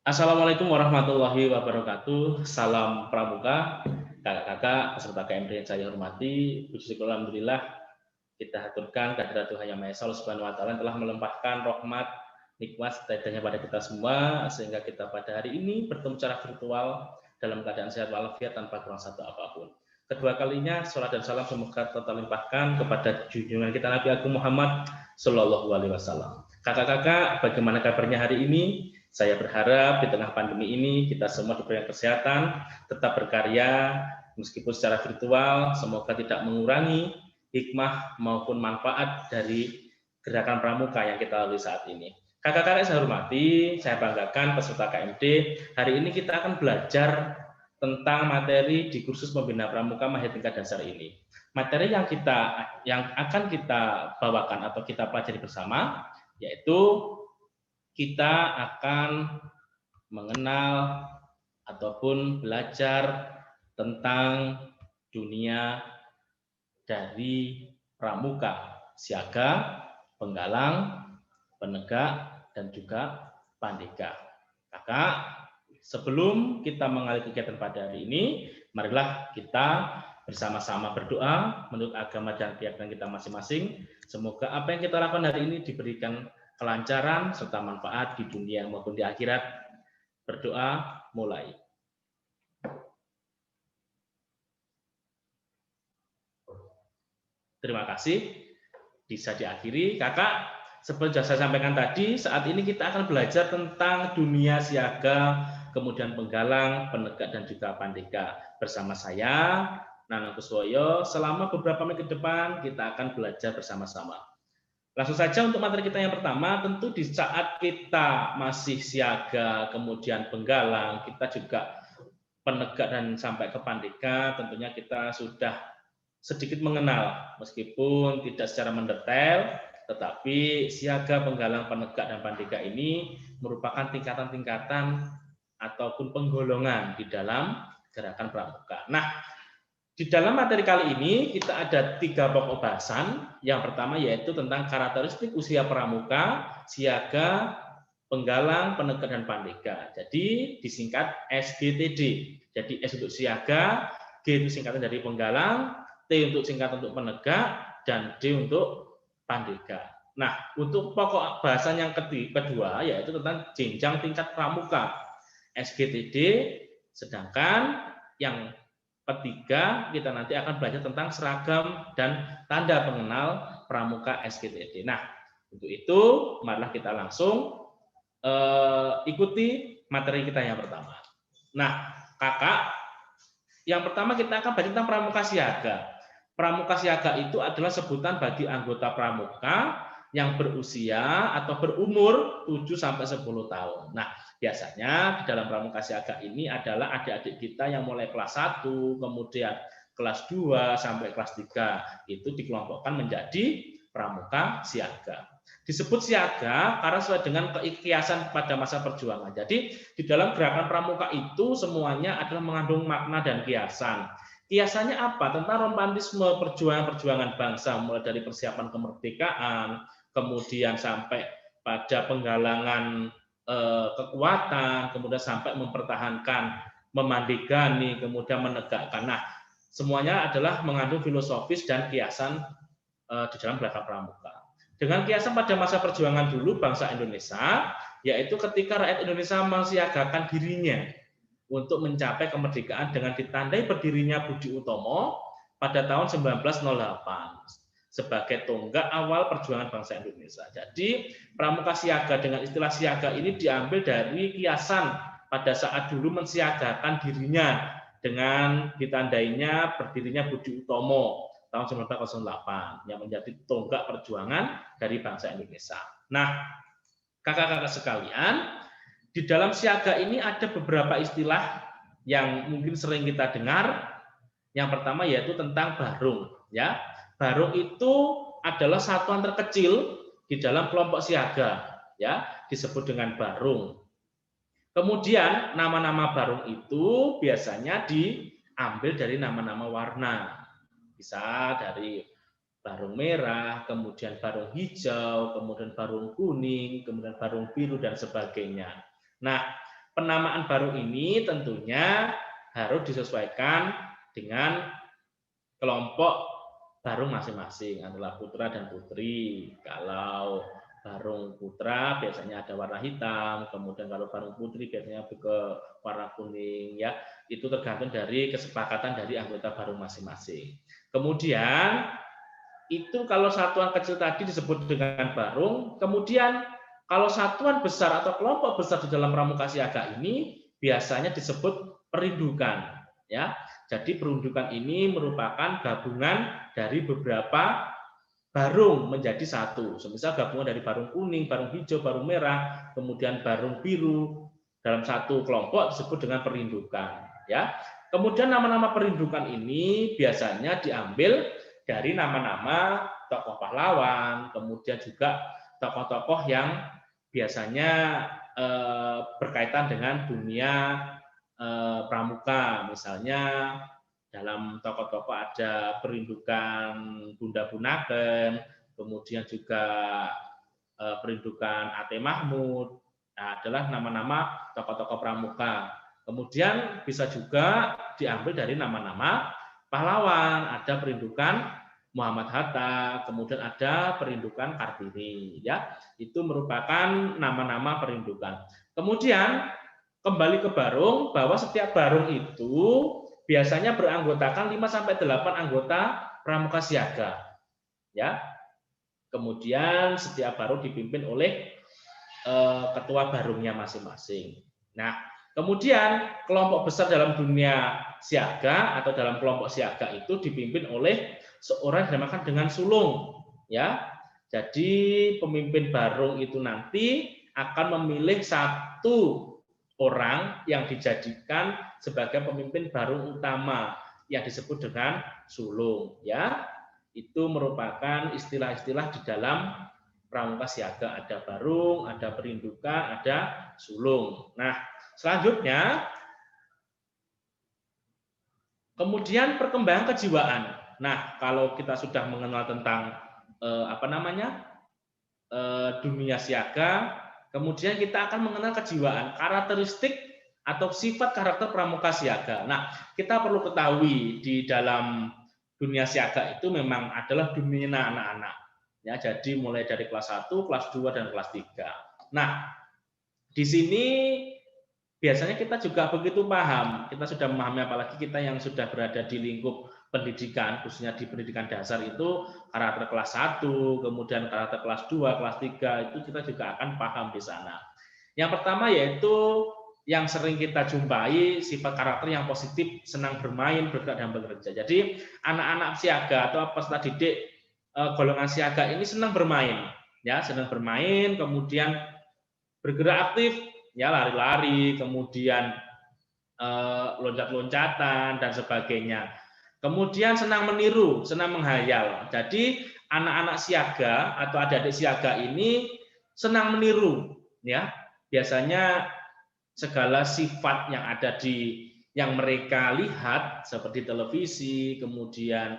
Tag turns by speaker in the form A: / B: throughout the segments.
A: Assalamualaikum warahmatullahi wabarakatuh. Salam pramuka, kakak-kakak, peserta KMD yang saya hormati. Puji syukur alhamdulillah kita haturkan kehadirat Tuhan Yang Maha Esa Allah Subhanahu wa taala telah melimpahkan rahmat, nikmat serta pada kita semua sehingga kita pada hari ini bertemu secara virtual dalam keadaan sehat walafiat tanpa kurang satu apapun. Kedua kalinya salat dan salam semoga tetap limpahkan kepada junjungan kita Nabi Agung Muhammad Shallallahu alaihi wasallam. Kakak-kakak, bagaimana kabarnya hari ini? Saya berharap di tengah pandemi ini kita semua diberikan kesehatan, tetap berkarya meskipun secara virtual, semoga tidak mengurangi hikmah maupun manfaat dari gerakan pramuka yang kita lalui saat ini. Kakak-kakak saya hormati, saya banggakan peserta KMD. Hari ini kita akan belajar tentang materi di kursus pembina pramuka mahir tingkat dasar ini. Materi yang akan kita bawakan atau kita pelajari bersama yaitu kita akan mengenal ataupun belajar tentang dunia dari pramuka, siaga, penggalang, penegak, dan juga pandega. Kakak, sebelum kita mengalami kegiatan pada hari ini, marilah kita bersama-sama berdoa menurut agama dan keyakinan kita masing-masing. Semoga apa yang kita lakukan hari ini diberikan kelancaran serta manfaat di dunia maupun di akhirat. Berdoa mulai. Terima kasih. Bisa diakhiri, kakak. Seperti yang saya sampaikan tadi, saat ini kita akan belajar tentang dunia siaga, kemudian penggalang, penegak, dan juga pandega. Bersama saya, Nanang Kuswoyo, selama beberapa menit ke depan kita akan belajar bersama-sama. Langsung saja untuk materi kita yang pertama, tentu di saat kita masih siaga, kemudian penggalang, kita juga penegak dan sampai ke pandega, tentunya kita sudah sedikit mengenal, meskipun tidak secara mendetail, tetapi siaga, penggalang, penegak, dan pandega ini merupakan tingkatan-tingkatan ataupun penggolongan di dalam gerakan pramuka. Nah, di dalam materi kali ini kita ada 3 pokok bahasan. Yang pertama yaitu tentang karakteristik usia pramuka, siaga, penggalang, penegak, dan pandega. Jadi disingkat SGTD. Jadi S untuk siaga, G itu singkatan dari penggalang, T untuk singkatan untuk penegak, dan D untuk pandega. Nah, untuk pokok bahasan yang kedua yaitu tentang jenjang tingkat pramuka SGTD, sedangkan yang ketiga, kita nanti akan belajar tentang seragam dan tanda pengenal pramuka SGTD. Nah, untuk itu, marilah kita langsung ikuti materi kita yang pertama. Nah, kakak, yang pertama kita akan belajar tentang pramuka siaga. Pramuka siaga itu adalah sebutan bagi anggota pramuka yang berusia atau berumur 7-10 tahun. Nah, biasanya di dalam pramuka siaga ini adalah adik-adik kita yang mulai kelas 1, kemudian kelas 2 sampai kelas 3 itu dikelompokkan menjadi pramuka siaga. Disebut siaga karena sesuai dengan keikhlasan pada masa perjuangan. Jadi di dalam gerakan pramuka itu semuanya adalah mengandung makna dan kiasan. Kiasannya apa? Tentang romantisme perjuangan-perjuangan bangsa mulai dari persiapan kemerdekaan, kemudian sampai pada penggalangan kekuatan, kemudian sampai mempertahankan, memandigani, kemudian menegakkan. Nah, semuanya adalah mengandung filosofis dan kiasan di dalam gerakan pramuka. Dengan kiasan pada masa perjuangan dulu bangsa Indonesia, yaitu ketika rakyat Indonesia mensiagakan dirinya untuk mencapai kemerdekaan dengan ditandai berdirinya Budi Utomo pada tahun 1908 sebagai tonggak awal perjuangan bangsa Indonesia. Jadi pramuka siaga dengan istilah siaga ini diambil dari kiasan pada saat dulu mensiagakan dirinya dengan ditandainya berdirinya Budi Utomo tahun 1908 yang menjadi tonggak perjuangan dari bangsa Indonesia. Nah, kakak-kakak sekalian, di dalam siaga ini ada beberapa istilah yang mungkin sering kita dengar. Yang pertama yaitu tentang barung, ya. Barung itu adalah satuan terkecil di dalam kelompok siaga, ya, disebut dengan barung. Kemudian nama-nama barung itu biasanya diambil dari nama-nama warna. Bisa dari barung merah, kemudian barung hijau, kemudian barung kuning, kemudian barung biru dan sebagainya. Nah, penamaan baru ini tentunya harus disesuaikan dengan kelompok barung masing-masing adalah putra dan putri. Kalau barung putra biasanya ada warna hitam, kemudian kalau barung putri biasanya ke warna kuning ya. Itu tergantung dari kesepakatan dari anggota barung masing-masing. Kemudian itu kalau satuan kecil tadi disebut dengan barung, kemudian kalau satuan besar atau kelompok besar di dalam pramuka siaga ini biasanya disebut perindukan ya. Jadi perindukan ini merupakan gabungan dari beberapa barung menjadi satu. Semisal gabungan dari barung kuning, barung hijau, barung merah, kemudian barung biru dalam satu kelompok disebut dengan perindukan ya. Kemudian nama-nama perindukan ini biasanya diambil dari nama-nama tokoh pahlawan, kemudian juga tokoh-tokoh yang biasanya berkaitan dengan dunia pramuka. Misalnya dalam tokoh-tokoh ada perindukan Bunda Bunaken, kemudian juga perindukan Ate Mahmud, nah, adalah nama-nama tokoh-tokoh pramuka. Kemudian bisa juga diambil dari nama-nama pahlawan, ada perindukan Muhammad Hatta, kemudian ada perindukan Kartini, ya. Itu merupakan nama-nama perindukan. Kemudian kembali ke barung, bahwa setiap barung itu biasanya beranggotakan 5 sampai 8 anggota pramuka siaga. Ya. Kemudian setiap barung dipimpin oleh ketua barungnya masing-masing. Nah, kemudian kelompok besar dalam dunia siaga atau dalam kelompok siaga itu dipimpin oleh seorang yang dinamakan dengan sulung, ya. Jadi pemimpin barung itu nanti akan memilih satu orang yang dijadikan sebagai pemimpin barung utama yang disebut dengan sulung, ya. Itu merupakan istilah-istilah di dalam pramuka siaga, ada barung, ada perindukan, ada sulung. Nah, selanjutnya kemudian perkembangan kejiwaan. Nah, kalau kita sudah mengenal tentang dunia siaga, kemudian kita akan mengenal kejiwaan, karakteristik atau sifat karakter pramuka siaga. Nah, kita perlu ketahui di dalam dunia siaga itu memang adalah dunia anak-anak. Ya, jadi mulai dari kelas 1, kelas 2 dan kelas 3. Nah, di sini biasanya kita juga begitu paham, kita sudah memahami, apalagi kita yang sudah berada di lingkup pendidikan, khususnya di pendidikan dasar itu karakter kelas 1, kemudian karakter kelas 2, kelas 3 itu kita juga akan paham di sana. Yang pertama yaitu yang sering kita jumpai sifat karakter yang positif, senang bermain, bergerak dan bekerja. Jadi anak-anak siaga atau peserta didik golongan siaga ini senang bermain, ya, senang bermain, kemudian bergerak aktif, ya, lari-lari, kemudian loncat-loncatan dan sebagainya. Kemudian senang meniru, senang menghayal. Jadi anak-anak siaga atau adik-adik siaga ini senang meniru, ya. Biasanya segala sifat yang ada yang mereka lihat seperti televisi, kemudian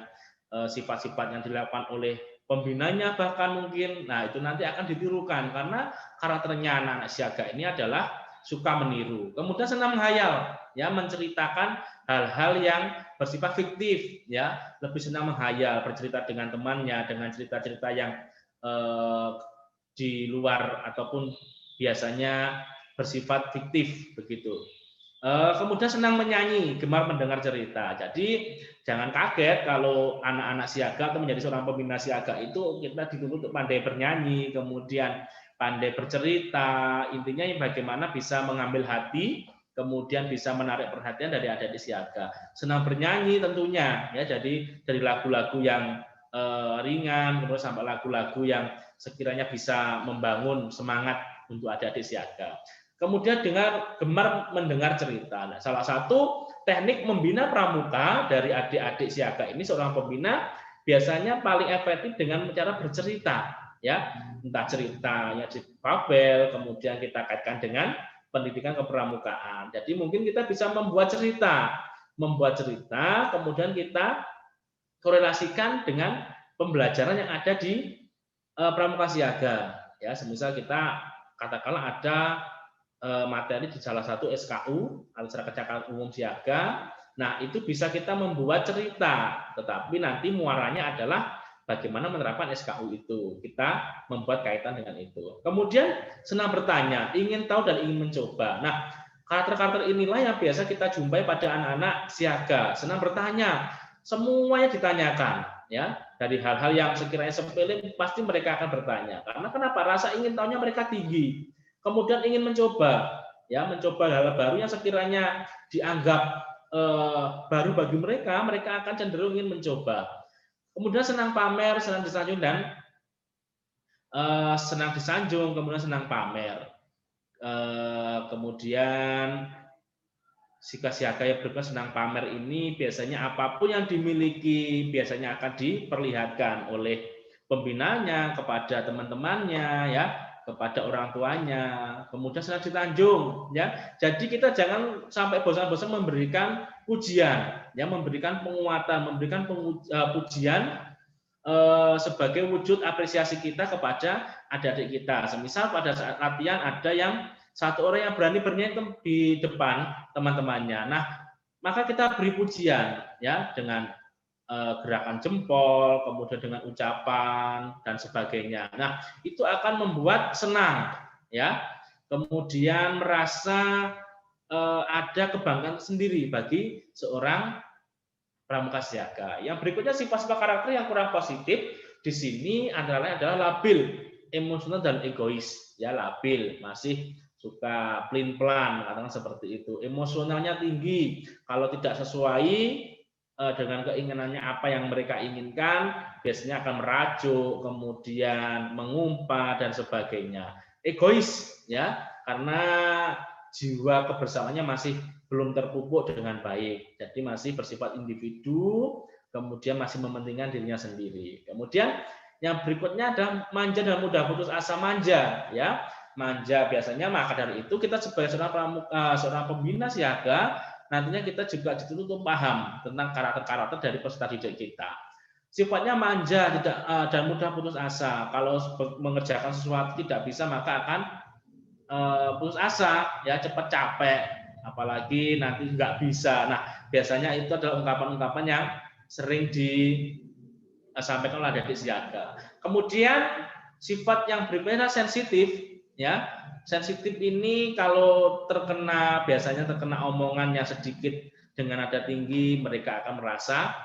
A: sifat-sifat yang dilakukan oleh pembinanya bahkan mungkin, nah itu nanti akan ditirukan karena karakternya anak-anak siaga ini adalah suka meniru. Kemudian senang menghayal, ya, menceritakan hal-hal yang bersifat fiktif, ya, lebih senang menghayal, bercerita dengan temannya dengan cerita-cerita yang di luar ataupun biasanya bersifat fiktif begitu. Kemudian senang menyanyi, gemar mendengar cerita. Jadi jangan kaget kalau anak-anak siaga atau menjadi seorang pembina siaga itu kita dituntut untuk pandai bernyanyi, kemudian pandai bercerita. Intinya bagaimana bisa mengambil hati, kemudian bisa menarik perhatian dari adik-adik siaga. Senang bernyanyi tentunya, ya. Jadi dari lagu-lagu yang ringan, kemudian sampai lagu-lagu yang sekiranya bisa membangun semangat untuk adik-adik siaga. Kemudian gemar mendengar cerita. Nah, salah satu teknik membina pramuka dari adik-adik siaga ini, seorang pembina biasanya paling efektif dengan cara bercerita, ya, entah ceritanya di fabel, kemudian kita kaitkan dengan pendidikan kepramukaan. Jadi mungkin kita bisa membuat cerita, kemudian kita korelasikan dengan pembelajaran yang ada di pramuka siaga. Ya, semisal kita katakanlah ada materi di salah satu SKU, acara kecelakaan umum siaga. Nah, itu bisa kita membuat cerita, tetapi nanti muaranya adalah bagaimana menerapkan SKU itu. Kita membuat kaitan dengan itu. Kemudian senang bertanya, ingin tahu dan ingin mencoba. Nah, karakter-karakter inilah yang biasa kita jumpai pada anak-anak siaga. Senang bertanya, semuanya ditanyakan, ya. Dari hal-hal yang sekiranya sepele pasti mereka akan bertanya. Karena kenapa? Rasa ingin tahunya mereka tinggi. Kemudian ingin mencoba, ya, mencoba hal baru yang sekiranya dianggap baru bagi mereka, mereka akan cenderung ingin mencoba. Kemudian senang pamer, senang disanjung, dan senang disanjung, kemudian senang pamer. Kemudian sikap siaga yang berikutnya senang pamer ini biasanya apapun yang dimiliki biasanya akan diperlihatkan oleh pembinanya kepada teman-temannya, ya, kepada orang tuanya. Kemudian senang disanjung, ya. Jadi kita jangan sampai bosan-bosan memberikan pujian, ya, memberikan penguatan, memberikan pujian sebagai wujud apresiasi kita kepada adik-adik kita. Semisal pada saat latihan ada yang satu orang yang berani bernyanyi di depan teman-temannya. Nah, maka kita beri pujian, ya, dengan gerakan jempol, kemudian dengan ucapan dan sebagainya. Nah, itu akan membuat senang, ya. Kemudian merasa ada kebanggaan sendiri bagi seorang pramuka siaga. Yang berikutnya sifat-sifat karakter yang kurang positif di sini adalah labil, emosional dan egois. Ya, labil, masih suka plin-plan, katakan seperti itu. Emosionalnya tinggi, kalau tidak sesuai dengan keinginannya apa yang mereka inginkan, biasanya akan merajuk, kemudian mengumpat dan sebagainya. Egois, ya, karena jiwa kebersamaannya masih belum terpupuk dengan baik. Jadi masih bersifat individu, kemudian masih mementingkan dirinya sendiri. Kemudian yang berikutnya adalah manja dan mudah putus asa. Manja, ya. Manja biasanya, maka dari itu kita sebagai seorang pembina siaga nantinya kita juga dituntut untuk paham tentang karakter-karakter dari peserta didik kita. Sifatnya manja dan mudah putus asa. Kalau mengerjakan sesuatu tidak bisa maka akan putus asa, ya, cepat capek, apalagi nanti nggak bisa. Nah, biasanya itu adalah ungkapan-ungkapan yang sering disampaikan oleh adik siaga. Kemudian sifat yang berikutnya sensitif, ya. Sensitif ini kalau biasanya terkena omongan yang sedikit dengan nada tinggi, mereka akan merasa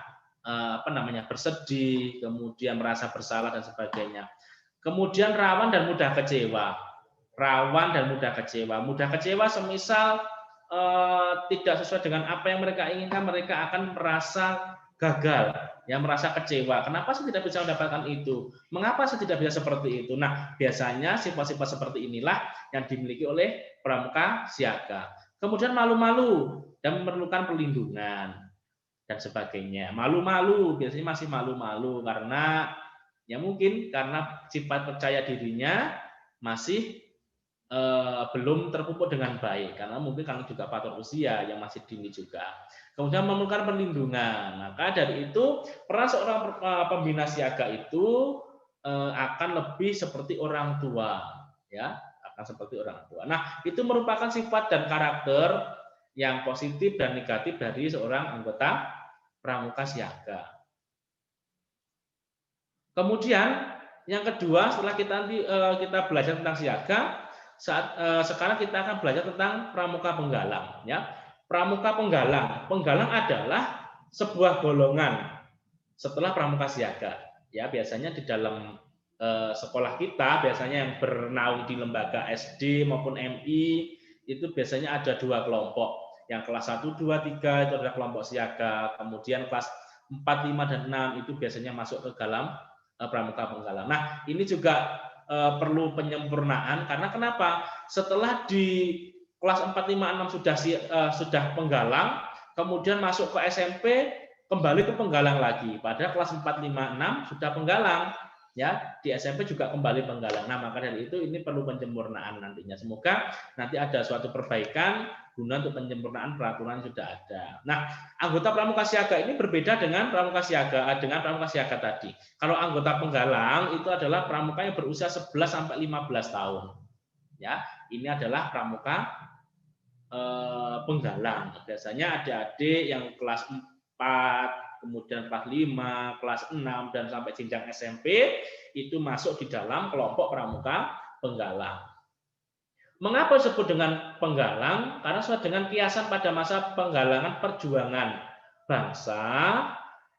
A: bersedih, kemudian merasa bersalah dan sebagainya. Kemudian rawan dan mudah kecewa. Rawan dan mudah kecewa. Mudah kecewa semisal tidak sesuai dengan apa yang mereka inginkan, mereka akan merasa gagal, ya, merasa kecewa. Kenapa saya tidak bisa mendapatkan itu? Mengapa saya tidak bisa seperti itu? Nah, biasanya sifat-sifat seperti inilah yang dimiliki oleh pramuka siaga. Kemudian malu-malu dan memerlukan perlindungan dan sebagainya. Malu-malu, biasanya masih malu-malu karena ya mungkin karena sifat percaya dirinya masih belum terpupuk dengan baik, karena mungkin karena juga faktor usia yang masih dini juga. Kemudian memerlukan perlindungan. Maka dari itu peran seorang pembina siaga itu akan lebih seperti orang tua, ya, akan seperti orang tua. Nah, itu merupakan sifat dan karakter yang positif dan negatif dari seorang anggota pramuka siaga. Kemudian yang kedua, setelah kita belajar tentang siaga, sekarang kita akan belajar tentang pramuka penggalang, ya. Pramuka penggalang adalah sebuah golongan setelah pramuka siaga, ya. Biasanya di dalam sekolah kita biasanya yang bernaung di lembaga SD maupun MI itu biasanya ada dua kelompok. Yang kelas 1, 2, 3 itu adalah kelompok siaga, kemudian kelas 4, 5 dan 6 itu biasanya masuk ke dalam pramuka penggalang. Nah, ini juga perlu penyempurnaan, karena kenapa? Setelah di kelas 4, 5, 6 sudah penggalang, kemudian masuk ke SMP kembali ke penggalang lagi. Pada kelas 4, 5, 6 sudah penggalang, ya, di SMP juga kembali penggalang. Nah, maka dari itu ini perlu penyempurnaan nantinya. Semoga nanti ada suatu perbaikan guna untuk penyempurnaan peraturan sudah ada. Nah, anggota pramuka siaga ini berbeda dengan pramuka siaga tadi. Kalau anggota penggalang itu adalah pramuka yang berusia 11 sampai 15 tahun. Ya, ini adalah pramuka penggalang. Biasanya adik-adik yang kelas 4, kemudian kelas 5, kelas 6 dan sampai jenjang SMP itu masuk di dalam kelompok pramuka penggalang. Mengapa disebut dengan penggalang? Karena sesuai dengan kiasan pada masa penggalangan perjuangan bangsa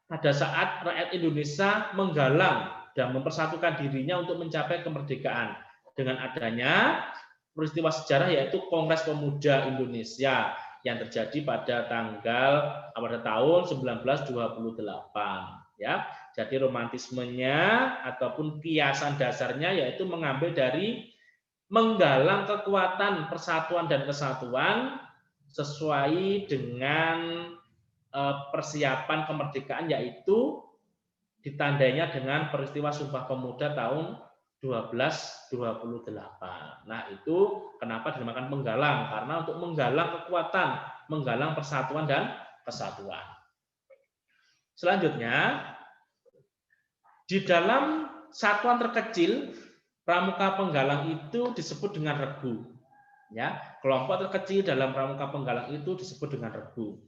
A: pada saat rakyat Indonesia menggalang dan mempersatukan dirinya untuk mencapai kemerdekaan. Dengan adanya peristiwa sejarah yaitu Kongres Pemuda Indonesia yang terjadi pada tahun 1928 ya. Jadi romantismenya ataupun kiasan dasarnya yaitu mengambil dari menggalang kekuatan persatuan dan kesatuan sesuai dengan persiapan kemerdekaan, yaitu ditandainya dengan peristiwa Sumpah Pemuda tahun 1228. Nah, itu kenapa dinamakan menggalang? Karena untuk menggalang kekuatan, menggalang persatuan dan kesatuan. Selanjutnya, di dalam satuan terkecil pramuka penggalang itu disebut dengan regu. Ya, kelompok terkecil dalam pramuka penggalang itu disebut dengan regu.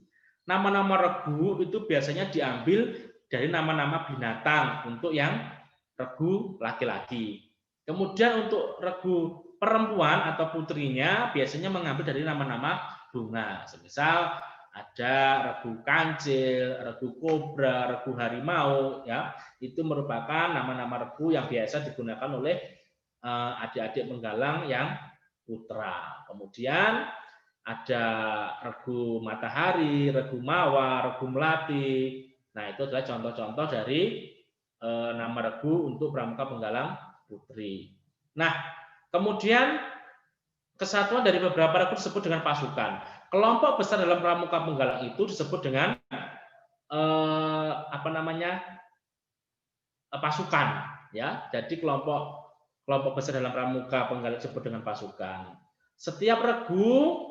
A: Nama-nama regu itu biasanya diambil dari nama-nama binatang untuk yang regu laki-laki. Kemudian untuk regu perempuan atau putrinya biasanya mengambil dari nama-nama bunga. Semisal ada regu kancil, regu kobra, regu harimau, ya itu merupakan nama-nama regu yang biasa digunakan oleh adik-adik penggalang yang putra. Kemudian ada regu matahari, regu mawar, regu melati. Nah, itu adalah contoh-contoh dari nama regu untuk pramuka penggalang putri. Nah, kemudian kesatuan dari beberapa regu disebut dengan pasukan. Kelompok besar dalam pramuka penggalang itu disebut dengan pasukan, ya. Jadi kelompok besar dalam pramuka penggalang disebut dengan pasukan. Setiap regu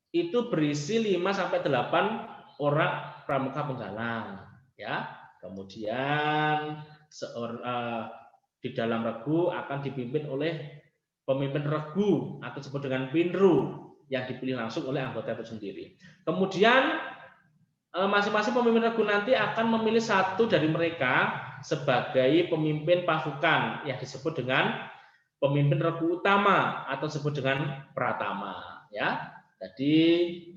A: itu berisi 5 sampai 8 orang pramuka penggalang, ya. Kemudian di dalam regu akan dipimpin oleh pemimpin regu atau disebut dengan pinru yang dipilih langsung oleh anggota itu sendiri. Kemudian masing-masing pemimpin regu nanti akan memilih satu dari mereka sebagai pemimpin pasukan yang disebut dengan pemimpin regu utama atau disebut dengan pratama, ya. Jadi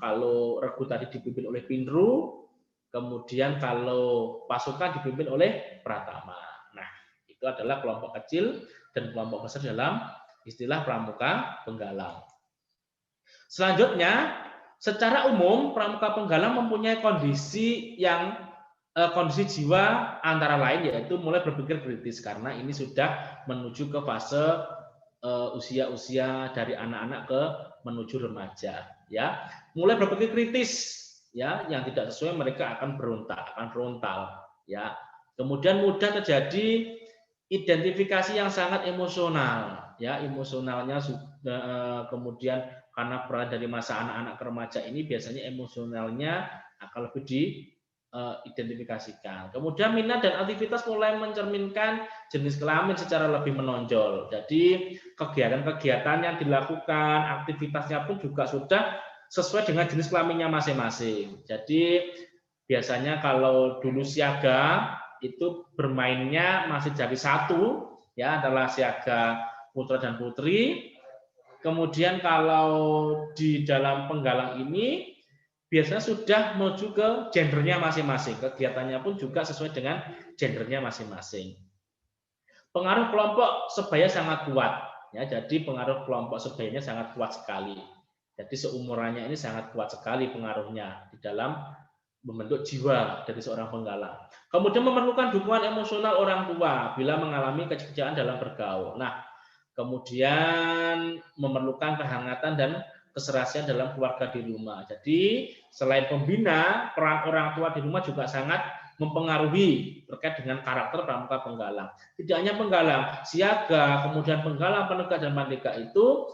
A: kalau regu tadi dipimpin oleh pinru, kemudian kalau pasukan dipimpin oleh pratama. Nah, itu adalah kelompok kecil dan kelompok besar dalam istilah pramuka penggalang. Selanjutnya, secara umum pramuka penggalang mempunyai kondisi jiwa antara lain yaitu mulai berpikir kritis karena ini sudah menuju ke fase usia-usia dari anak-anak ke menuju remaja, ya. Mulai berpikir kritis, ya, yang tidak sesuai mereka akan berontak, akan frontal, ya. Kemudian mudah terjadi identifikasi yang sangat emosional, ya, emosionalnya kemudian karena peran dari masa anak-anak ke remaja ini biasanya emosionalnya akan lebih diidentifikasikan. Kemudian minat dan aktivitas mulai mencerminkan jenis kelamin secara lebih menonjol. Jadi kegiatan-kegiatan yang dilakukan, aktivitasnya pun juga sudah sesuai dengan jenis kelaminnya masing-masing. Jadi biasanya kalau dulu siaga itu bermainnya masih jadi satu, ya, adalah siaga putra dan putri. Kemudian kalau di dalam penggalang ini biasanya sudah menuju ke gendernya masing-masing. Kegiatannya pun juga sesuai dengan gendernya masing-masing. Pengaruh kelompok sebaya sangat kuat, ya. Jadi pengaruh kelompok sebayanya sangat kuat sekali. Jadi seumurannya ini sangat kuat sekali pengaruhnya di dalam membentuk jiwa dari seorang penggalang. Kemudian memerlukan dukungan emosional orang tua bila mengalami kecelakaan dalam bergaul. Nah, kemudian memerlukan kehangatan dan keserasian dalam keluarga di rumah. Jadi selain pembina, peran orang tua di rumah juga sangat mempengaruhi terkait dengan karakter pramuka penggalang. Tidak hanya penggalang, siaga, kemudian penggalang, penegak dan mandeka itu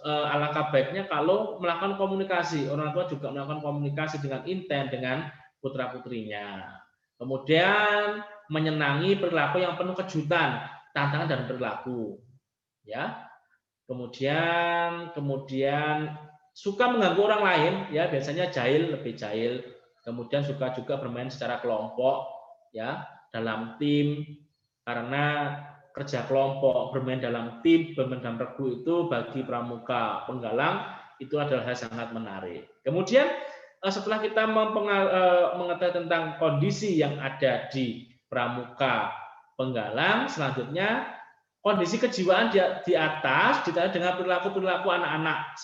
A: alangkah baiknya kalau melakukan komunikasi. Orang tua juga melakukan komunikasi dengan intent dengan putra-putrinya. Kemudian menyenangi perilaku yang penuh kejutan, tantangan dan perilaku. Ya. kemudian suka mengganggu orang lain, ya biasanya jahil, lebih jahil. Kemudian suka juga bermain secara kelompok, ya dalam tim, karena kerja kelompok, bermain dalam tim, bermain dalam regu itu bagi pramuka penggalang itu adalah hal sangat menarik. Kemudian setelah kita mengetahui tentang kondisi yang ada di pramuka penggalang, selanjutnya kondisi kejiwaan di atas ditandai dengan perilaku-perilaku anak-anak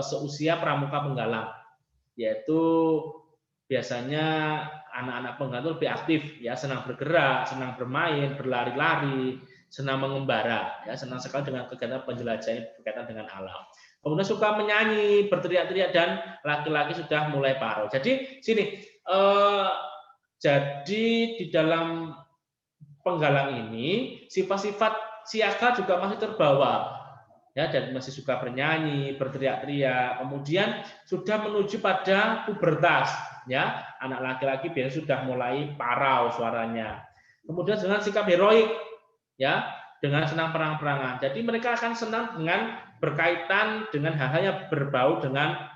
A: seusia pramuka penggalang, yaitu biasanya anak-anak penggalang itu lebih aktif, ya senang bergerak, senang bermain, berlari-lari, senang mengembara, ya senang sekali dengan kegiatan penjelajahan berkaitan dengan alam. Kemudian suka menyanyi, berteriak-teriak, dan laki-laki sudah mulai paro. Jadi sini, jadi di dalam penggalang ini sifat-sifat siaga juga masih terbawa, ya, dan masih suka bernyanyi, berteriak-teriak. Kemudian sudah menuju pada pubertas, ya, anak laki-laki biasanya sudah mulai parau suaranya. Kemudian dengan sikap heroik, ya, dengan senang perang-perangan. Jadi mereka akan senang dengan berkaitan dengan hal-hal yang berbau dengan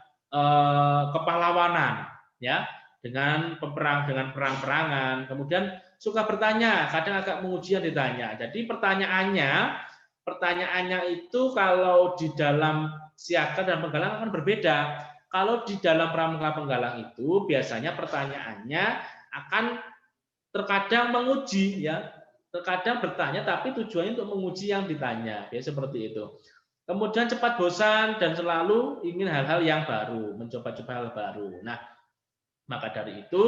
A: kepahlawanan, ya, dengan perang-perangan. Kemudian suka bertanya, kadang agak menguji yang ditanya. Jadi pertanyaannya itu kalau di dalam siaga dan penggalang akan berbeda. Kalau di dalam pramuka penggalang itu biasanya pertanyaannya akan terkadang menguji, ya, terkadang bertanya tapi tujuannya untuk menguji yang ditanya, ya seperti itu. Kemudian cepat bosan dan selalu ingin hal-hal yang baru, mencoba-coba hal baru. Nah, maka dari itu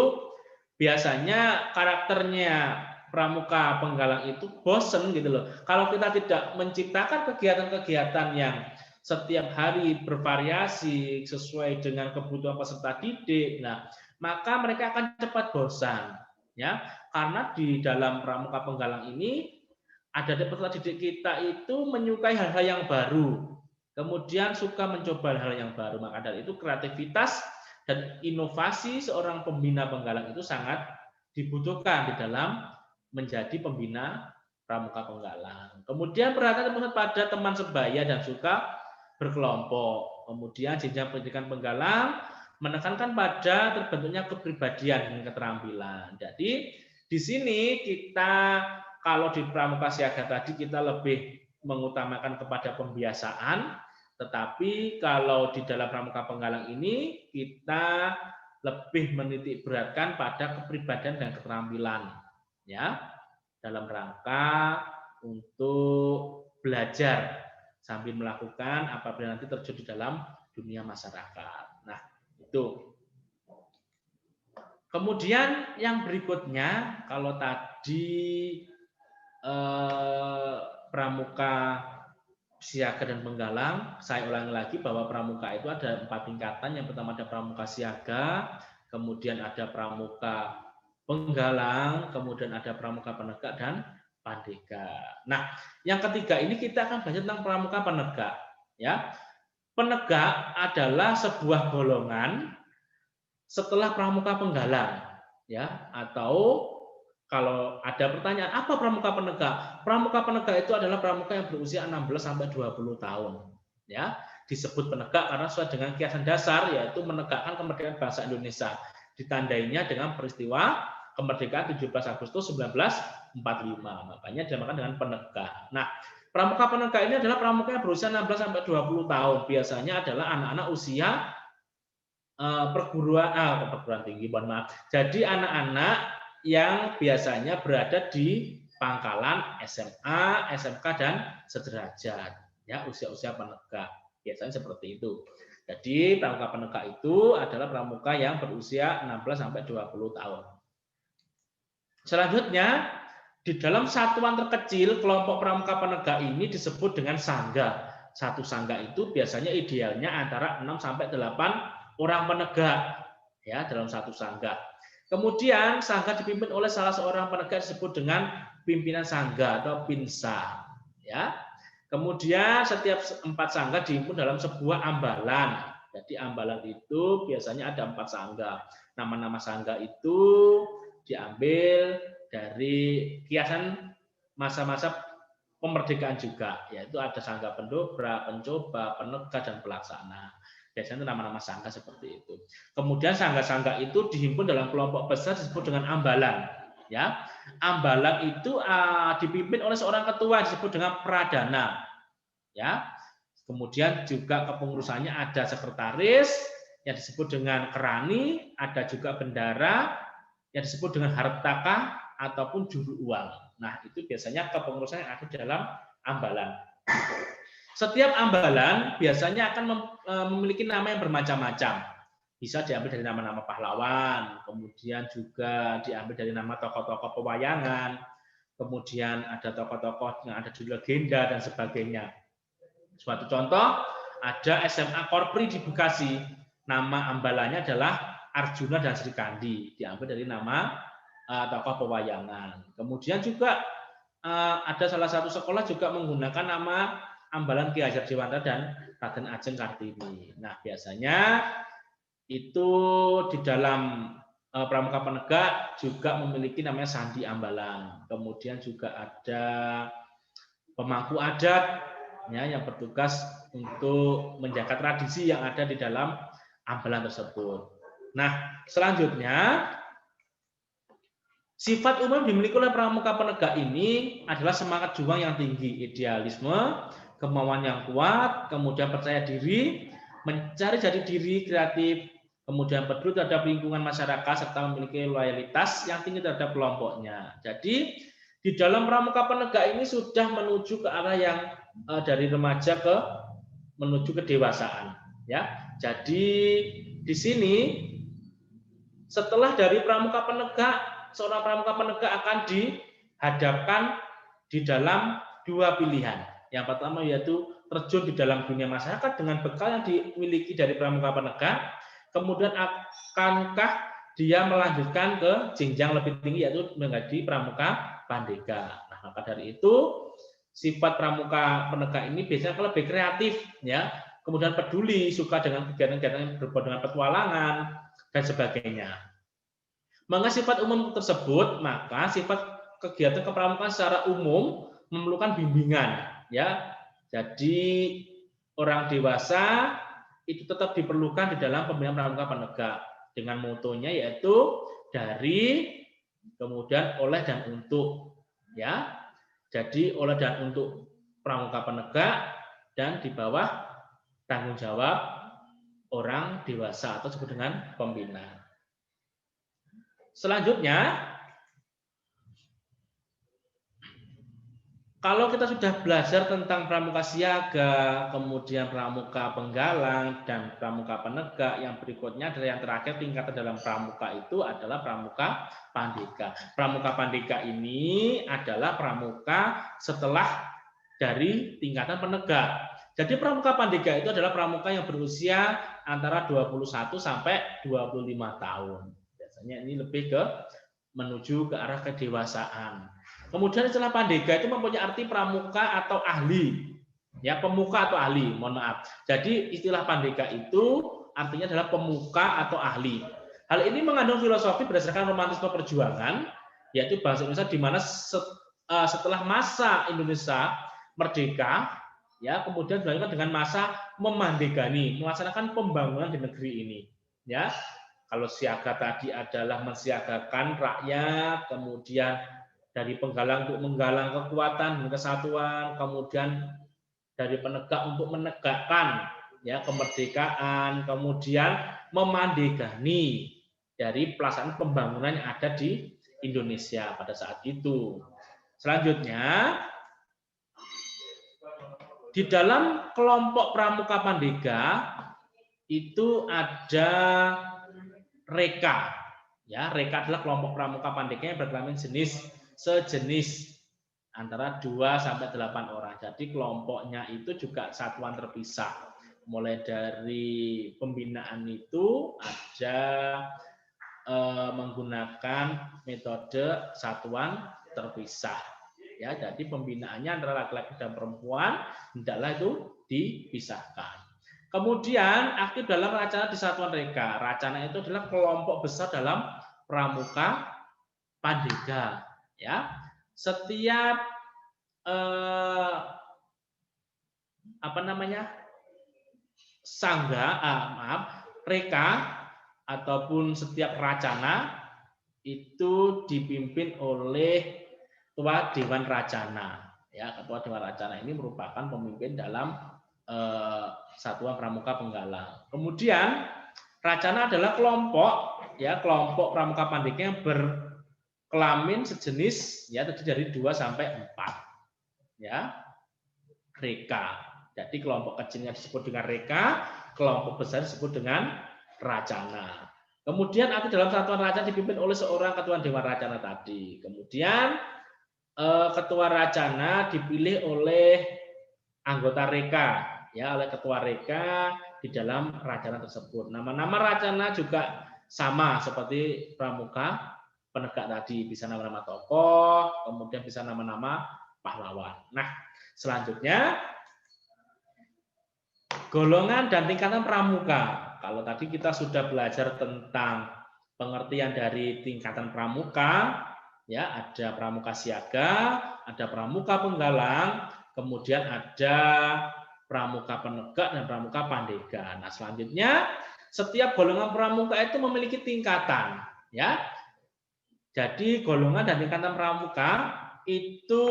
A: biasanya karakternya pramuka penggalang itu bosen gitu loh. Kalau kita tidak menciptakan kegiatan-kegiatan yang setiap hari bervariasi sesuai dengan kebutuhan peserta didik, nah maka mereka akan cepat bosan, ya, karena di dalam pramuka penggalang ini ada peserta didik kita itu menyukai hal-hal yang baru, kemudian suka mencoba hal yang baru. Maka dari itu kreativitas dan inovasi seorang pembina penggalang itu sangat dibutuhkan di dalam menjadi pembina pramuka penggalang. Kemudian perhatian pada teman sebaya dan suka berkelompok. Kemudian jenjang pendidikan penggalang menekankan pada terbentuknya kepribadian dan keterampilan. Jadi di sini kita kalau di pramuka siaga tadi kita lebih mengutamakan kepada pembiasaan, tetapi kalau di dalam pramuka penggalang ini kita lebih menitik beratkan pada kepribadian dan keterampilan, ya, dalam rangka untuk belajar sambil melakukan apabila nanti terjun di dalam dunia masyarakat. Nah, itu. Kemudian yang berikutnya, kalau tadi pramuka siaga dan penggalang, saya ulangi lagi bahwa pramuka itu ada 4 tingkatan. Yang pertama ada pramuka siaga, kemudian ada pramuka penggalang, kemudian ada pramuka penegak dan pandega. Nah, yang ketiga ini kita akan belajar tentang pramuka penegak, ya. Penegak adalah sebuah golongan setelah pramuka penggalang, ya, atau kalau ada pertanyaan, apa pramuka penegak? Pramuka penegak itu adalah pramuka yang berusia 16 sampai 20 tahun. Ya, disebut penegak karena sesuai dengan kiasan dasar yaitu menegakkan kemerdekaan bangsa Indonesia. Ditandainya dengan peristiwa kemerdekaan 17 Agustus 1945. Makanya dinamakan dengan penegak. Nah, pramuka penegak ini adalah pramuka yang berusia 16 sampai 20 tahun. Biasanya adalah anak-anak usia perguruan tinggi, mohon maaf. Jadi anak-anak yang biasanya berada di pangkalan SMA, SMK dan sederajat, ya, usia-usia penegak. Biasanya seperti itu. Jadi pramuka penegak itu adalah pramuka yang berusia 16 sampai 20 tahun. Selanjutnya, di dalam satuan terkecil kelompok pramuka penegak ini disebut dengan sangga. Satu sangga itu biasanya idealnya antara 6 sampai 8 orang penegak, ya, dalam satu sangga. Kemudian sangga dipimpin oleh salah seorang penegak disebut dengan pimpinan sangga atau pinsa, ya. Kemudian setiap 4 sangga dihimpun dalam sebuah ambalan. Jadi ambalan itu biasanya ada 4 sangga. Nama-nama sangga itu diambil dari kiasan masa-masa pemerdekaan juga, yaitu ada sangga pendobrak, pencoba, penegak, dan pelaksana. Biasanya itu nama-nama sangga seperti itu. Kemudian sangga-sangga itu dihimpun dalam kelompok besar disebut dengan ambalan. Ya, ambalan itu dipimpin oleh seorang ketua disebut dengan pradana. Ya, kemudian juga kepengurusannya ada sekretaris yang disebut dengan kerani, ada juga bendara yang disebut dengan hartaka ataupun juru uang. Nah, itu biasanya kepengurusan yang ada dalam ambalan. Setiap ambalan biasanya akan memiliki nama yang bermacam-macam. Bisa diambil dari nama-nama pahlawan, kemudian juga diambil dari nama tokoh-tokoh pewayangan, kemudian ada tokoh-tokoh yang ada di legenda dan sebagainya. Suatu contoh, ada SMA Korpri di Bekasi. Nama ambalannya adalah Arjuna dan Sri Kandi, diambil dari nama tokoh pewayangan. Kemudian juga ada salah satu sekolah juga menggunakan nama ambalan Ki Hajar Dewantara dan Raden Ajeng Kartini. Nah, biasanya itu di dalam pramuka penegak juga memiliki namanya sandi ambalan. Kemudian juga ada pemangku adat ya, yang bertugas untuk menjaga tradisi yang ada di dalam ambalan tersebut. Nah, selanjutnya sifat umum dimiliki oleh pramuka penegak ini adalah semangat juang yang tinggi, idealisme, kemauan yang kuat, kemudian percaya diri, mencari jati diri, kreatif, kemudian peduli terhadap lingkungan masyarakat, serta memiliki loyalitas yang tinggi terhadap kelompoknya. Jadi, di dalam pramuka penegak ini sudah menuju ke arah yang dari remaja menuju ke dewasaan. Ya, jadi di sini setelah dari pramuka penegak, seorang pramuka penegak akan dihadapkan di dalam dua pilihan. Yang pertama yaitu terjun di dalam dunia masyarakat dengan bekal yang dimiliki dari pramuka penegak. Kemudian akankah dia melanjutkan ke jenjang lebih tinggi yaitu menjadi pramuka pandega. Nah, maka dari itu sifat pramuka penegak ini biasanya lebih kreatif, ya. Kemudian peduli, suka dengan kegiatan-kegiatan yang berbau dengan petualangan dan sebagainya. Mengenai sifat umum tersebut, maka sifat kegiatan kepramukaan secara umum memerlukan bimbingan, ya. Jadi orang dewasa itu tetap diperlukan di dalam pembinaan pramuka penegak dengan motonya yaitu dari, kemudian oleh dan untuk, ya. Jadi oleh dan untuk pramuka penegak dan di bawah tanggung jawab orang dewasa atau disebut dengan pembina. Selanjutnya, kalau kita sudah belajar tentang pramuka siaga, kemudian pramuka penggalang, dan pramuka penegak, yang berikutnya adalah yang terakhir tingkatan dalam pramuka itu adalah pramuka pandega. Pramuka pandega ini adalah pramuka setelah dari tingkatan penegak. Jadi pramuka pandega itu adalah pramuka yang berusia antara 21 sampai 25 tahun. Biasanya ini lebih ke menuju ke arah kedewasaan. Kemudian istilah pandega itu mempunyai arti pramuka atau ahli. Ya, pemuka atau ahli, mohon maaf. Jadi istilah pandega itu artinya adalah pemuka atau ahli. Hal ini mengandung filosofi berdasarkan romantisme perjuangan, yaitu bangsa Indonesia di mana setelah masa Indonesia merdeka, ya, kemudian dilanjutkan dengan masa memandegani, melaksanakan pembangunan di negeri ini. Ya, kalau siaga tadi adalah mensiagakan rakyat, kemudian dari penggalang untuk menggalang kekuatan dan kesatuan, kemudian dari penegak untuk menegakkan ya kemerdekaan, kemudian memandegani dari pelaksanaan pembangunan yang ada di Indonesia pada saat itu. Selanjutnya, di dalam kelompok pramuka pandega itu ada reka. Ya, reka adalah kelompok pramuka pandega yang berkelamin sejenis antara 2 sampai 8 orang. Jadi kelompoknya itu juga satuan terpisah. Mulai dari pembinaan itu ada menggunakan metode satuan terpisah. Ya, jadi pembinaannya antara laki-laki dan perempuan hendaklah itu dipisahkan. Kemudian aktif dalam Racana di Satuan Reka. Racana itu adalah kelompok besar dalam pramuka pandega. Ya, setiap eh, apa namanya, reka ataupun setiap racana itu dipimpin oleh ketua dewan racana. Ya, ketua dewan racana ini merupakan pemimpin dalam satuan pramuka penggalang. Kemudian racana adalah kelompok, ya, kelompok pramuka pandega yang berkelamin sejenis, ya, terdiri dari 2 sampai 4. Ya, reka. Jadi kelompok kecilnya disebut dengan reka, kelompok besar disebut dengan racana. Kemudian nanti dalam satuan racana dipimpin oleh seorang ketua dewan racana tadi. Kemudian ketua racana dipilih oleh anggota reka, ya, oleh ketua reka di dalam racana tersebut. Nama-nama racana juga sama seperti pramuka penegak tadi, bisa nama-nama tokoh, kemudian bisa nama-nama pahlawan. Nah, selanjutnya golongan dan tingkatan pramuka. Kalau tadi kita sudah belajar tentang pengertian dari tingkatan pramuka, ya, ada pramuka siaga, ada pramuka penggalang, kemudian ada pramuka penegak dan pramuka pandega. Nah, selanjutnya setiap golongan pramuka itu memiliki tingkatan, ya. Jadi golongan dan tingkatan pramuka itu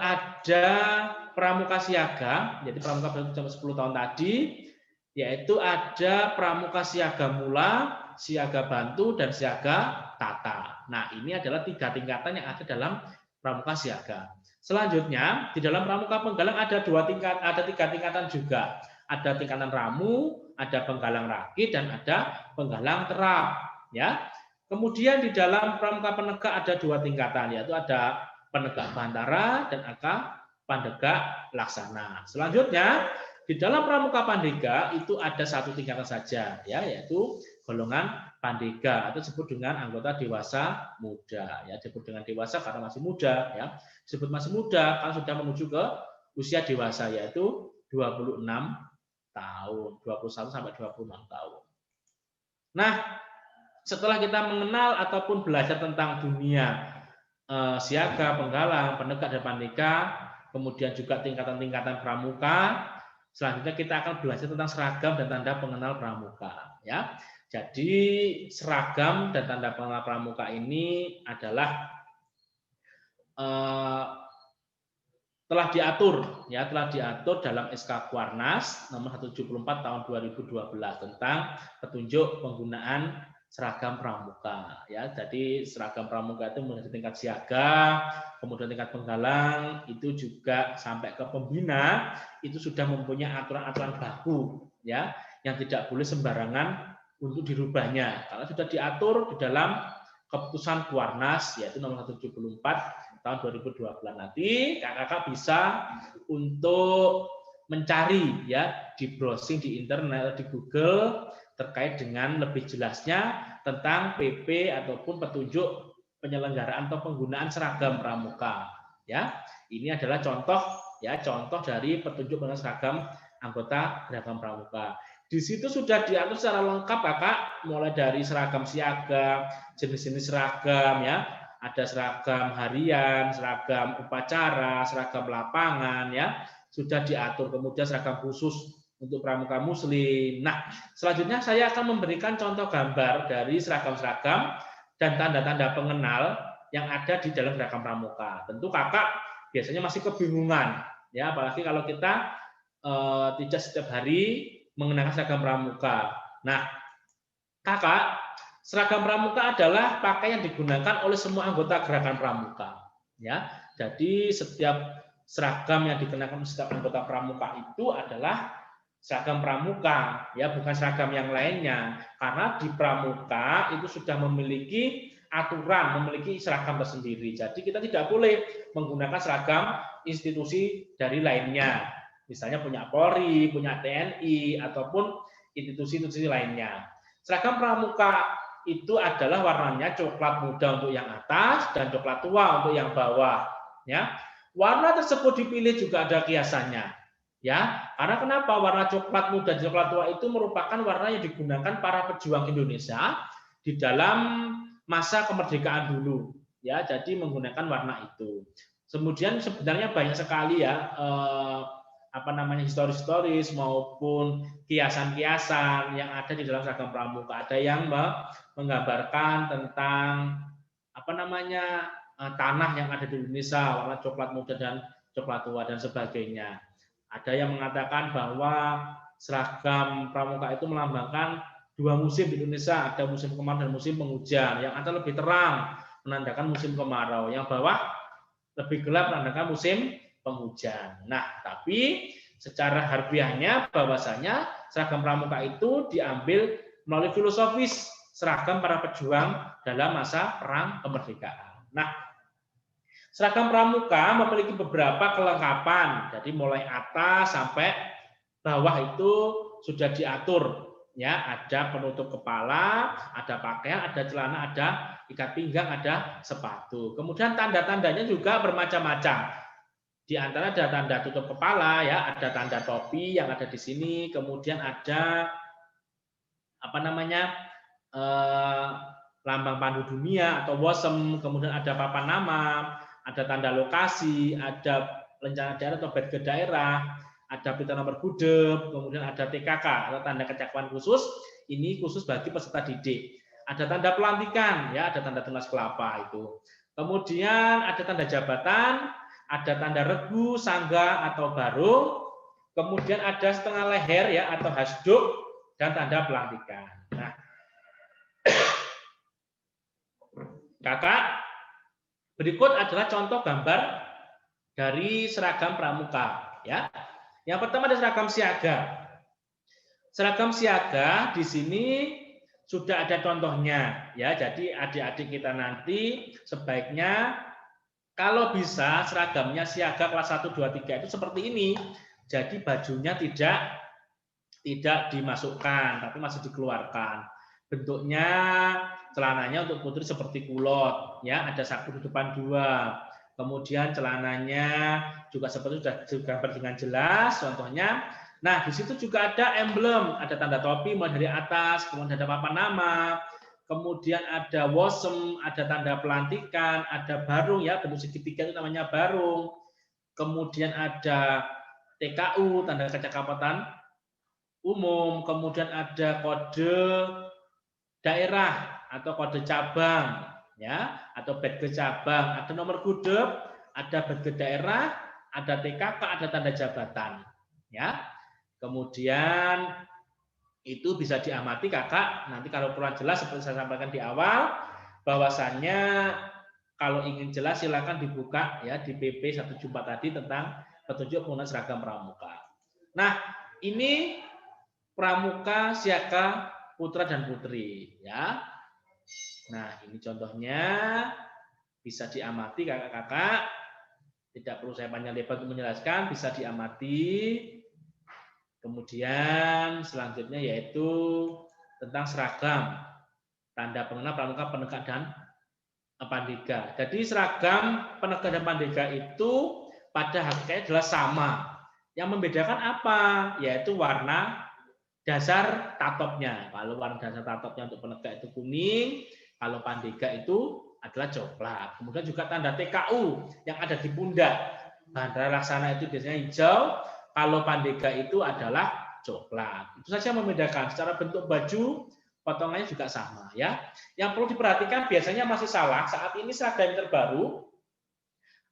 A: ada pramuka siaga, jadi pramuka sampai 10 tahun tadi, yaitu ada pramuka siaga mula, siaga bantu, dan siaga tata. Nah, ini adalah 3 tingkatan yang ada dalam pramuka siaga. Selanjutnya, di dalam pramuka penggalang ada 3 tingkatan juga. Ada tingkatan ramu, ada penggalang rakit, dan ada penggalang terap. Ya. Kemudian di dalam pramuka penegak ada 2 tingkatan, yaitu ada penegak bantara dan ada pandegak laksana. Selanjutnya di dalam pramuka pandega itu ada 1 tingkatan saja, ya, yaitu golongan pandega atau disebut dengan anggota dewasa muda. Ya, disebut dengan dewasa karena masih muda, ya. Disebut masih muda karena sudah menuju ke usia dewasa, yaitu 26 tahun, 21 sampai 26 tahun. Nah, setelah kita mengenal ataupun belajar tentang dunia siaga, penggalang, penegak, dan pandega, kemudian juga tingkatan-tingkatan pramuka, selanjutnya kita akan belajar tentang seragam dan tanda pengenal pramuka. Ya, jadi seragam dan tanda pengenal pramuka ini adalah telah diatur, ya, telah diatur dalam SK Kuarnas nomor 174 tahun 2012 tentang petunjuk penggunaan seragam pramuka, ya. Jadi seragam pramuka itu mulai tingkat siaga, kemudian tingkat penggalang, itu juga sampai ke pembina itu sudah mempunyai aturan-aturan baku, ya, yang tidak boleh sembarangan untuk dirubahnya karena sudah diatur di dalam keputusan Kuarnas yaitu nomor 174 tahun 2012. Nanti kakak-kakak bisa untuk mencari, ya, di browsing di internet, di Google terkait dengan lebih jelasnya tentang PP ataupun petunjuk penyelenggaraan atau penggunaan seragam pramuka. Ya, ini adalah contoh, ya, contoh dari petunjuk penggunaan seragam anggota Geraham Pramuka. Di situ sudah diatur secara lengkap, kakak, mulai dari seragam siaga, jenis-jenis seragam, ya, ada seragam harian, seragam upacara, seragam lapangan, ya, sudah diatur. Kemudian seragam khusus untuk pramuka muslim. Nah, selanjutnya saya akan memberikan contoh gambar dari seragam-seragam dan tanda-tanda pengenal yang ada di dalam seragam pramuka. Tentu kakak biasanya masih kebingungan, ya, apalagi kalau kita tidak setiap hari mengenakan seragam pramuka. Nah, kakak, seragam pramuka adalah pakaian yang digunakan oleh semua anggota gerakan pramuka. Ya, jadi setiap seragam yang dikenakan setiap anggota pramuka itu adalah seragam pramuka, ya, bukan seragam yang lainnya. Karena di pramuka itu sudah memiliki aturan, memiliki seragam tersendiri. Jadi kita tidak boleh menggunakan seragam institusi dari lainnya. Misalnya punya Polri, punya TNI, ataupun institusi-institusi lainnya. Seragam pramuka itu adalah warnanya coklat muda untuk yang atas dan coklat tua untuk yang bawah. Ya, warna tersebut dipilih juga ada kiasannya. Ya, karena kenapa? Warna coklat muda dan coklat tua itu merupakan warna yang digunakan para pejuang Indonesia di dalam masa kemerdekaan dulu. ya, jadi menggunakan warna itu. Kemudian sebenarnya banyak sekali ya historis-historis maupun kiasan-kiasan yang ada di dalam seragam pramuka. Ada yang menggambarkan tentang tanah yang ada di Indonesia, warna coklat muda dan coklat tua dan sebagainya. Ada yang mengatakan bahwa seragam pramuka itu melambangkan 2 musim di Indonesia, ada musim kemarau dan musim penghujan. Yang atas lebih terang menandakan musim kemarau, yang bawah lebih gelap menandakan musim penghujan. Nah, tapi secara harfiahnya bahwasanya seragam pramuka itu diambil melalui filosofis seragam para pejuang dalam masa perang kemerdekaan. Nah, seragam pramuka memiliki beberapa kelengkapan. Jadi mulai atas sampai bawah itu sudah diatur. Ya, ada penutup kepala, ada pakaian, ada celana, ada ikat pinggang, ada sepatu. Kemudian tanda-tandanya juga bermacam-macam. Di antara ada tanda tutup kepala, ya, ada tanda topi yang ada di sini. Kemudian ada lambang pandu dunia atau WOSEM. Kemudian ada papan nama, ada tanda lokasi, ada rencana daerah atau BED daerah, ada pita nomor gudeg, kemudian ada TKK atau tanda kecakapan khusus. Ini khusus bagi peserta didik. Ada tanda pelantikan, ya, ada tanda tunas kelapa itu. Kemudian ada tanda jabatan, ada tanda regu, sangga atau barung. Kemudian ada setengah leher, ya, atau hasduk, dan tanda pelantikan. Nah, Kakak, berikut adalah contoh gambar dari seragam pramuka, ya. Yang pertama ada seragam siaga. Seragam siaga di sini sudah ada contohnya, ya. Jadi adik-adik kita nanti sebaiknya kalau bisa seragamnya siaga kelas 1, 2, 3 itu seperti ini. Jadi bajunya tidak dimasukkan, tapi masih dikeluarkan. Bentuknya celananya untuk putri seperti kulot, ya, ada saku di depan 2. Kemudian celananya juga seperti sudah digambar dengan jelas contohnya. Nah, di situ juga ada emblem, ada tanda topi mulai dari atas, kemudian ada papan nama, kemudian ada WOSEM, ada tanda pelantikan, ada barung, ya, bentuk segitiga itu namanya barung. Kemudian ada TKU, tanda kecakapan umum, kemudian ada kode daerah atau kode cabang, ya, atau BED cabang, ada nomor gudeg, ada BED daerah, ada TKK, ada tanda jabatan, ya. Kemudian itu bisa diamati Kakak, nanti kalau kurang jelas seperti saya sampaikan di awal, bahwasannya kalau ingin jelas silakan dibuka, ya, di PP 174 tadi tentang petunjuk penggunaan seragam pramuka. Nah, ini pramuka siaga putra dan putri, ya. Nah, ini contohnya bisa diamati kakak-kakak. Tidak perlu saya panjang lebar untuk menjelaskan, bisa diamati. Kemudian selanjutnya yaitu tentang seragam, tanda pengenal pramuka, penegak dan pandega. Jadi seragam penegak dan pandega itu pada hakikatnya adalah sama. Yang membedakan apa? Yaitu warna dasar tatopnya. Kalau warna dasar tatopnya untuk penegak itu kuning, kalau pandega itu adalah coklat. Kemudian juga tanda TKU yang ada di pundak. Bandara Laksana itu biasanya hijau, kalau pandega itu adalah coklat. Itu saja membedakan. Secara bentuk baju, potongannya juga sama, ya. Yang perlu diperhatikan biasanya masih salah saat ini seragam terbaru,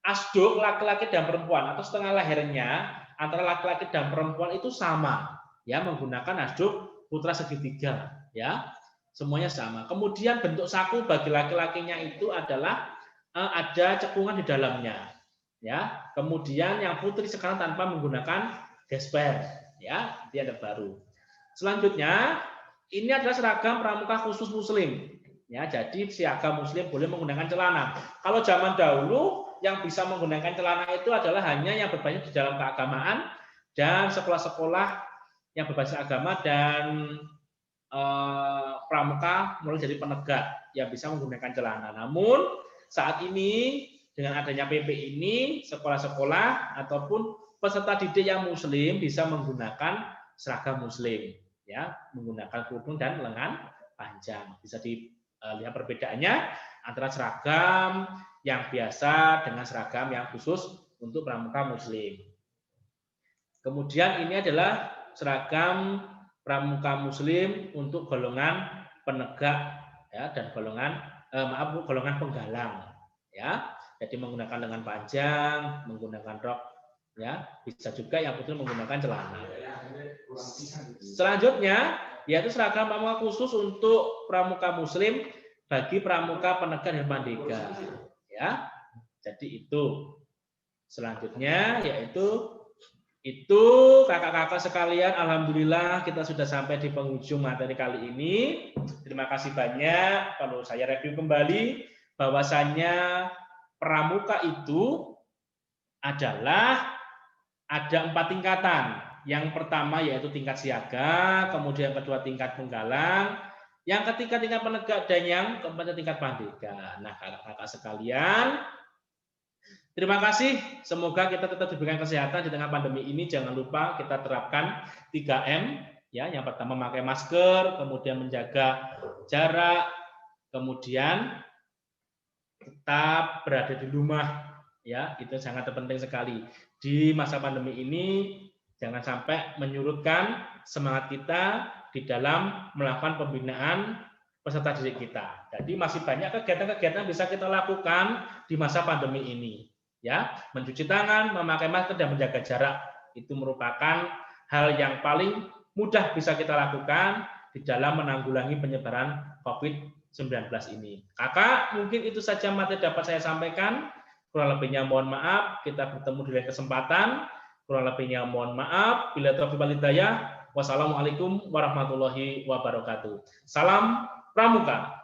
A: asduk laki-laki dan perempuan atau setengah lehernya antara laki-laki dan perempuan itu sama, ya, menggunakan asduk putra segitiga, ya, semuanya sama. Kemudian bentuk saku bagi laki-lakinya itu adalah ada cekungan di dalamnya, ya. Kemudian yang putri sekarang tanpa menggunakan gesper, ya, dia ada baru. Selanjutnya ini adalah seragam pramuka khusus muslim, ya. Jadi siaga muslim boleh menggunakan celana. Kalau zaman dahulu yang bisa menggunakan celana itu adalah hanya yang berbasis di dalam keagamaan dan sekolah-sekolah yang berbasis agama dan pramuka mulai dari penegak yang bisa menggunakan celana. Namun saat ini dengan adanya PP ini sekolah-sekolah ataupun peserta didik yang muslim bisa menggunakan seragam muslim, ya, menggunakan kerudung dan lengan panjang. Bisa dilihat perbedaannya antara seragam yang biasa dengan seragam yang khusus untuk pramuka muslim. Kemudian ini adalah seragam pramuka muslim untuk golongan penegak ya dan golongan penggalang ya. Jadi menggunakan lengan panjang, menggunakan rok ya, bisa juga yang betul menggunakan celana. Selanjutnya yaitu seragam pramuka khusus untuk pramuka muslim bagi pramuka penegak dan pandega ya. Jadi itu. Selanjutnya yaitu itu kakak-kakak sekalian, alhamdulillah kita sudah sampai di penghujung materi kali ini. Terima kasih banyak. Kalau saya review kembali bahwasannya pramuka itu adalah ada 4 tingkatan. Yang pertama yaitu tingkat siaga, kemudian kedua tingkat penggalang, yang ketiga tingkat penegak, dan yang keempat tingkat pandega. Nah, kakak-kakak sekalian, terima kasih. Semoga kita tetap diberikan kesehatan di tengah pandemi ini. Jangan lupa kita terapkan 3M. Ya, yang pertama memakai masker, kemudian menjaga jarak, kemudian tetap berada di rumah. Ya, itu sangat penting sekali. Di masa pandemi ini, jangan sampai menyurutkan semangat kita di dalam melakukan pembinaan peserta didik kita. Jadi masih banyak kegiatan-kegiatan yang bisa kita lakukan di masa pandemi ini. Ya, mencuci tangan, memakai masker, dan menjaga jarak itu merupakan hal yang paling mudah bisa kita lakukan di dalam menanggulangi penyebaran COVID-19 ini. Kakak, mungkin itu saja materi dapat saya sampaikan. Kurang lebihnya mohon maaf. Kita bertemu di lain kesempatan. Kurang lebihnya mohon maaf. Bila taufiq wal hidayah. Wassalamualaikum warahmatullahi wabarakatuh. Salam Pramuka.